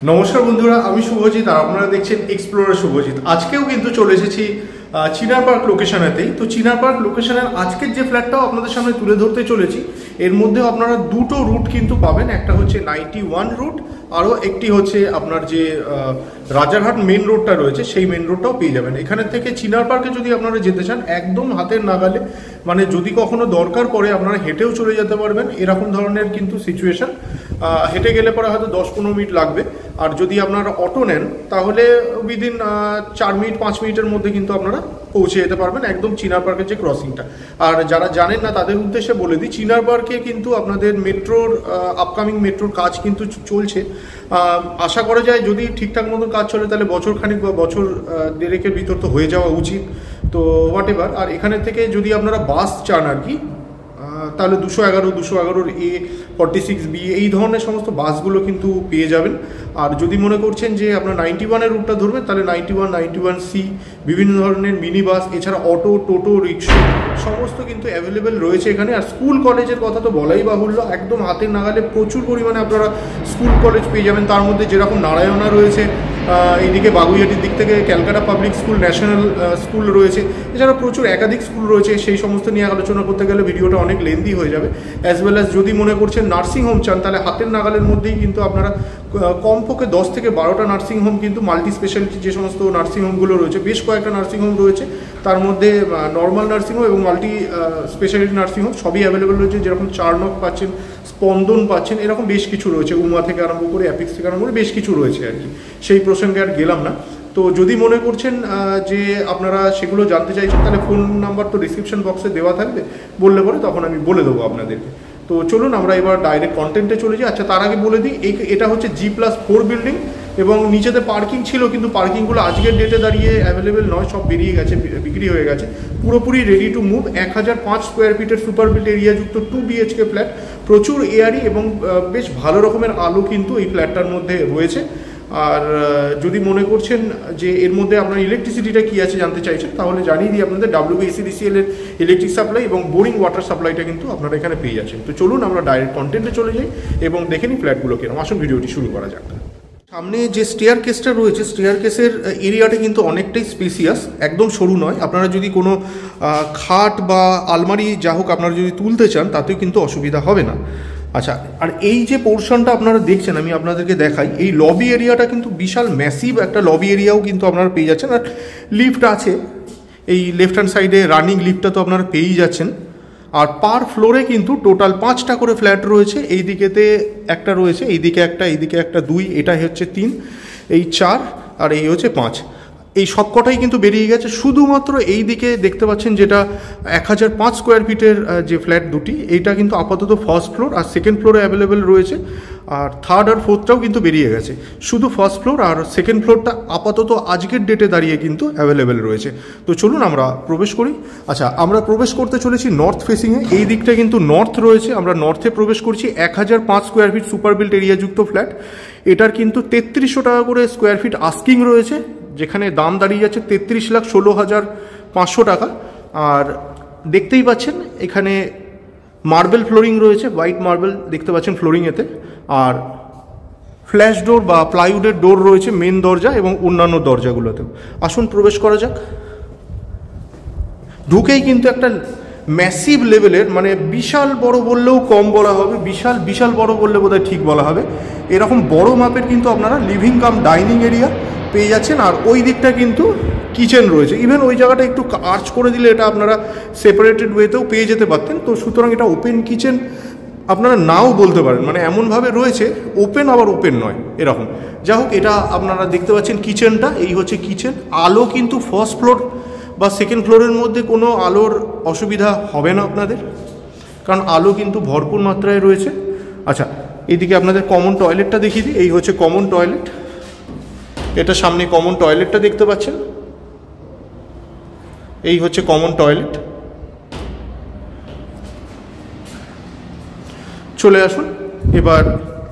नमस्कार बंधुरा आमी शुभजित और आपनारा देखছেন एक्सप्लोरार शुभजित। आजकेও কিন্তু চলে এসেছি চিনার পার্ক লোকেশনেতেই। তো চিনার পার্ক লোকেশনের আজকের যে ফ্ল্যাটটাও আপনাদের সামনে তুলে ধরতে চলেছি এর মধ্যে আপনারা দুটো রুট কিন্তু পাবেন, একটা হচ্ছে 91 রুট আরও একটি হচ্ছে আপনার যে রাজারহাট মেন রোডটা রয়েছে সেই মেন রোডটাও পেয়ে যাবেন। এখানে থেকে চিনার পার্কে যদি আপনারা যেতে চান একদম হাতের নাগালে, মানে যদি কখনো দরকার পড়ে আপনারা হেঁটেও চলে যেতে পারবেন, এরকম ধরনের কিন্তু সিচুয়েশন। হেঁটে গেলে পরে হয়তো 10-15 মিনিট লাগবে, আর যদি আপনারা অটো নেন তাহলে উইদিন 4 মিনিট 5 মিনিটের মধ্যে কিন্তু আপনারা পৌঁছে যেতে পারবেন একদম চিনার পার্কের যে ক্রসিংটা। আর যারা জানেন না তাদের উদ্দেশ্যে বলে দিই, চিনার পার্কে কিন্তু আপনাদের মেট্রোর আপকামিং মেট্রোর কাজ কিন্তু চলছে। আশা করা যায় যদি ঠিকঠাক মতন কাজ চলে তাহলে বছর খানিক বা বছর দেড়েকের ভিতর তো হয়ে যাওয়া উচিত। তো হোয়াট এভার, আর এখানে থেকে যদি আপনারা বাস চান আর কি তাহলে 211 A 46B এই ধরনের সমস্ত বাসগুলো কিন্তু পেয়ে যাবেন। আর যদি মনে করছেন যে আপনার 91-এর রুটটা ধরবেন তাহলে 91C বিভিন্ন ধরনের মিনি বাস, এছাড়া অটো, টোটো, রিক্সা সমস্ত কিন্তু অ্যাভেলেবেল রয়েছে এখানে। আর স্কুল কলেজের কথা তো বলাই বাহুল্য, একদম হাতের নাগালে প্রচুর পরিমাণে আপনারা স্কুল কলেজ পেয়ে যাবেন। তার মধ্যে যেরকম নারায়ণা রয়েছে, এইদিকে বাগুইয়াটির দিক থেকে Calcutta public school, national school রয়েছে, এছাড়া প্রচুর একাধিক স্কুল রয়েছে। সেই সমস্ত নিয়ে আলোচনা করতে গেলে ভিডিওটা অনেক লেন্দি হয়ে যাবে। অ্যাজ ওয়েল অ্যাজ যদি মনে করছেন নার্সিংহোম চান তাহলে হাতের নাগালের মধ্যেই কিন্তু আপনারা কমপক্ষে 10 থেকে 12টা নার্সিংহোম কিন্তু মাল্টি স্পেশালিটি যে সমস্ত নার্সিংহোমগুলো রয়েছে, বেশ কয়েকটা নার্সিংহোম রয়েছে, তার মধ্যে নর্মাল নার্সিংহোম এবং মাল্টি স্পেশালিটি নার্সিংহোম সবই অ্যাভেলেবেল রয়েছে। যেরকম চারনক পাচ্ছেন, স্পন্দন পাচ্ছেন, এরকম বেশ কিছু রয়েছে, উমা থেকে আরম্ভ করে অ্যাপিক্স থেকে আরম্ভ করে বেশ কিছু রয়েছে আর কি। সেই প্রসঙ্গে আর গেলাম না। তো যদি মনে করছেন যে আপনারা সেগুলো জানতে চাইছেন তাহলে ফোন নাম্বার তো ডিসক্রিপশন বক্সে দেওয়া থাকবে, বললে পরে তখন আমি বলে দেবো আপনাদেরকে। তো চলুন আমরা এবার ডাইরেক্ট কন্টেন্টে চলে যাই। আচ্ছা, তার আগে বলে দিই এটা হচ্ছে G+4 বিল্ডিং এবং নিচেতে পার্কিং ছিল, কিন্তু পার্কিংগুলো আজকের ডেটে দাঁড়িয়ে অ্যাভেলেবেল নয়, সব বেরিয়ে গেছে, বিক্রি হয়ে গেছে। পুরোপুরি রেডি টু মুভ। 1005 স্কোয়ার ফিটের সুপার বিল্ট এরিয়াযুক্ত 2 BHK ফ্ল্যাট, প্রচুর এয়ারি এবং বেশ ভালো রকমের আলো কিন্তু এই ফ্ল্যাটটার মধ্যে রয়েছে। আর যদি মনে করছেন যে এর মধ্যে আপনার ইলেকট্রিসিটিটা কী আছে জানতে চাইছেন তাহলে জানিয়ে দিই আপনাদের WBCDCL এর ইলেকট্রিক সাপ্লাই এবং বোরিং ওয়াটার সাপ্লাইটা কিন্তু আপনারা এখানে পেয়ে যাচ্ছেন। তো চলুন আমরা ডাইরেক্ট কন্টেন্টে চলে যাই এবং দেখে নিই ফ্ল্যাটগুলো কেরকম। আসুন ভিডিওটি শুরু করা যাক। সামনে যে স্টেয়ার কেসটা রয়েছে, স্টেয়ার কেসের এরিয়াটা কিন্তু অনেকটাই স্পেসিয়াস, একদম সরু নয়। আপনারা যদি কোনো খাট বা আলমারি যা হোক আপনারা যদি তুলতে চান তাতেও কিন্তু অসুবিধা হবে না। আচ্ছা, আর এই যে পোর্শনটা আপনারা দেখছেন আমি আপনাদেরকে দেখাই, এই লবি এরিয়াটা কিন্তু বিশাল ম্যাসিভ একটা লবি এরিয়াও কিন্তু আপনারা পেয়ে যাচ্ছেন। আর লিফট আছে এই লেফট হ্যান্ড সাইডে, রানিং লিফটটা তো আপনারা পেয়েই যাচ্ছেন। আর পার ফ্লোরে কিন্তু টোটাল 5টা করে ফ্ল্যাট রয়েছে। এই দিকেতে একটা রয়েছে, এইদিকে একটা, এইদিকে একটা, 2, এটাই হচ্ছে 3, এই 4 আর এই হচ্ছে 5। এই সবকটাই কিন্তু বেরিয়ে গেছে। শুধুমাত্র এই দিকে দেখতে পাচ্ছেন যেটা 1005 স্কোয়ার ফিটের যে ফ্ল্যাট দুটি, এইটা কিন্তু আপাতত ফার্স্ট ফ্লোর আর সেকেন্ড ফ্লোরে অ্যাভেলেবেল রয়েছে। আর থার্ড আর ফোর্থটাও কিন্তু বেরিয়ে গেছে। শুধু ফার্স্ট ফ্লোর আর সেকেন্ড ফ্লোরটা আপাতত আজকের ডেটে দাঁড়িয়ে কিন্তু অ্যাভেলেবেল রয়েছে। তো চলুন আমরা প্রবেশ করি। আচ্ছা, আমরা প্রবেশ করতে চলেছি নর্থ ফেসিংয়ে। এই দিকটা কিন্তু নর্থ রয়েছে, আমরা নর্থে প্রবেশ করছি। 1005 স্কোয়ার ফিট সুপার বিল্ট এরিয়াযুক্ত ফ্ল্যাট। এটার কিন্তু 3300 টাকা করে স্কোয়ার ফিট আস্কিং রয়েছে, যেখানে দাম দাঁড়িয়ে যাচ্ছে 33,16,500 টাকা। আর দেখতেই পাচ্ছেন এখানে মার্বেল ফ্লোরিং রয়েছে, হোয়াইট মার্বেল দেখতে পাচ্ছেন ফ্লোরিংয়েতে। আর ফ্ল্যাশ ডোর বা প্লাইউডের ডোর রয়েছে মেন দরজা এবং অন্যান্য দরজাগুলোতেও। আসুন প্রবেশ করা যাক। ঢুকেই কিন্তু একটা ম্যাসিভ লেভেলের, মানে বিশাল বড় বললেও কম বলা হবে, বিশাল বড় বললে বোধহয় ঠিক বলা হবে, এরকম বড় মাপের কিন্তু আপনারা লিভিং কাম ডাইনিং এরিয়া পেয়ে যাচ্ছেন। আর ওই দিকটা কিন্তু কিচেন রয়েছে। ইভেন ওই জায়গাটা একটু আর্চ করে দিলে এটা আপনারা সেপারেটেড ওয়েতেও পেয়ে যেতে পারতেন। তো সুতরাং এটা ওপেন কিচেন আপনারা নাও বলতে পারেন, মানে এমনভাবে রয়েছে ওপেন আবার ওপেন নয় এরকম। যা হোক, এটা আপনারা দেখতে পাচ্ছেন কিচেনটা, এই হচ্ছে কিচেন। আলো কিন্তু ফার্স্ট ফ্লোর বা সেকেন্ড ফ্লোরের মধ্যে কোনো আলোর অসুবিধা হবে না আপনাদের, কারণ আলো কিন্তু ভরপুর মাত্রায় রয়েছে। আচ্ছা, এইদিকে আপনাদের কমন টয়লেটটা দেখিয়ে দিই। এই হচ্ছে কমন টয়লেট, এটা সামনে কমন টয়লেটটা দেখতে পাচ্ছেন, এই হচ্ছে কমন টয়লেট। চলে আসুন এবার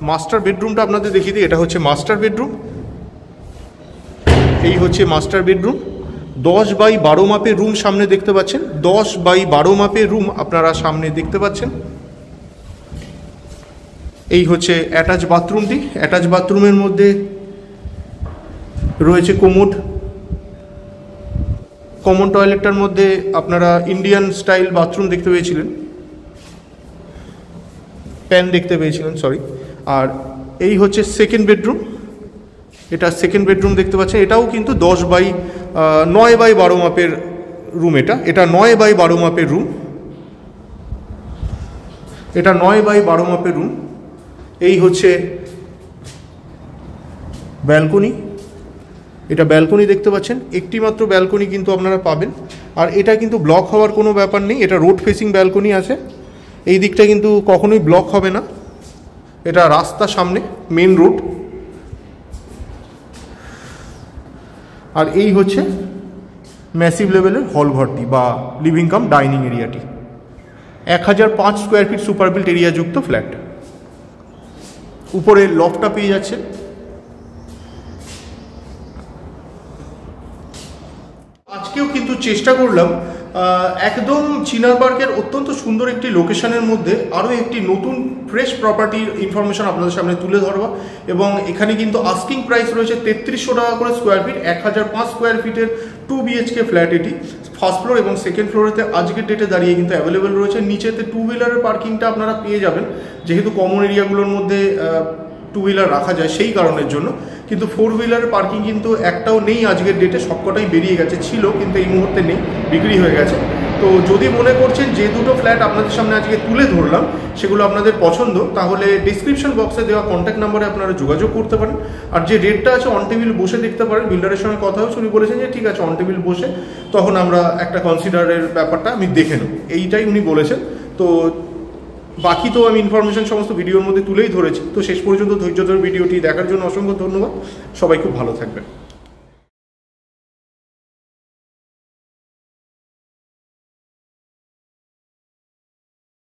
মাস্টার বেডরুমটা আপনাদের দেখিয়ে দিই। এটা হচ্ছে মাস্টার বেডরুম, এই হচ্ছে মাস্টার বেডরুম। 10x12 মাপের রুম সামনে দেখতে পাচ্ছেন, 10x12 মাপের রুম আপনারা সামনে দেখতে পাচ্ছেন। এই হচ্ছে অ্যাটাচ বাথরুমটি। অ্যাটাচ বাথরুমের মধ্যে রয়েছে কোমোড, কমন টয়লেটটার মধ্যে আপনারা ইন্ডিয়ান স্টাইল বাথরুম দেখতে পেয়েছিলেন, প্যান দেখতে পেয়েছিলেন সরি। আর এই হচ্ছে সেকেন্ড বেডরুম, এটা সেকেন্ড বেডরুম দেখতে পাচ্ছেন। এটাও কিন্তু 9x12 মাপের রুম, এটা 9x12 মাপের রুম, এটা 9x12 মাপের রুম। এই হচ্ছে ব্যালকনি, এটা ব্যালকনি দেখতে পাচ্ছেন, একটি মাত্র ব্যালকনি কিন্তু আপনারা পাবেন। আর এটা কিন্তু ব্লক হওয়ার কোনো ব্যাপার নেই, এটা রোড ফেসিং ব্যালকনি আছে, এই দিকটা কিন্তু কখনোই ব্লক হবে না, এটা রাস্তা সামনে, মেন রোড। আর এই হচ্ছে ম্যাসিভ লেভেলের হল ঘরটি বা লিভিং কাম ডাইনিং এরিয়াটি, 1005 square feet super built area যুক্ত ফ্ল্যাট। উপরে লফটটা পেয়ে যাচ্ছে। আজকেও কিন্তু চেষ্টা করলাম একদম চিনার পার্কের অত্যন্ত সুন্দর একটি লোকেশনের মধ্যে আরও একটি নতুন ফ্রেশ প্রপার্টির ইনফরমেশন আপনাদের সামনে তুলে ধরবা। এবং এখানে কিন্তু আস্কিং প্রাইস রয়েছে 3300 টাকা করে স্কোয়ার ফিট, 1005 স্কোয়ার ফিটের 2 BHK ফ্ল্যাট এটি। ফার্স্ট ফ্লোর এবং সেকেন্ড ফ্লোরেতে আজকের ডেটে দাঁড়িয়ে কিন্তু অ্যাভেলেবেল রয়েছে। নিচেতে 2 হুইলারের পার্কিংটা আপনারা পেয়ে যাবেন, যেহেতু কমন এরিয়াগুলোর মধ্যে 2 হুইলার রাখা যায় সেই কারণের জন্য। কিন্তু 4 হুইলারের পার্কিং কিন্তু একটাও নেই আজকের ডেটে, সবকটাই বেরিয়ে গেছে, ছিল কিন্তু এই মুহূর্তে নেই, বিক্রি হয়ে গেছে। তো যদি মনে করছেন যে দুটো ফ্ল্যাট আপনাদের সামনে আজকে তুলে ধরলাম সেগুলো আপনাদের পছন্দ, তাহলে ডিসক্রিপশন বক্সে দেওয়া কন্ট্যাক্ট নাম্বারে আপনারা যোগাযোগ করতে পারেন। আর যে রেটটা আছে অন টেবিল বসে দেখতে পারেন, বিল্ডারের সঙ্গে কথা হচ্ছে, উনি বলেছেন যে ঠিক আছে অন টেবিল বসে তখন আমরা একটা কনসিডারের ব্যাপারটা আমি দেখে নেব, এইটাই উনি বলেছেন। তো বাকি তো আমি ইনফরমেশন সমস্ত ভিডিওর মধ্যে তুলেই ধরেছি। তো শেষ পর্যন্ত ধৈর্য ধরে ভিডিওটি দেখার জন্য অসংখ্য ধন্যবাদ, সবাই খুব ভালো থাকবেন।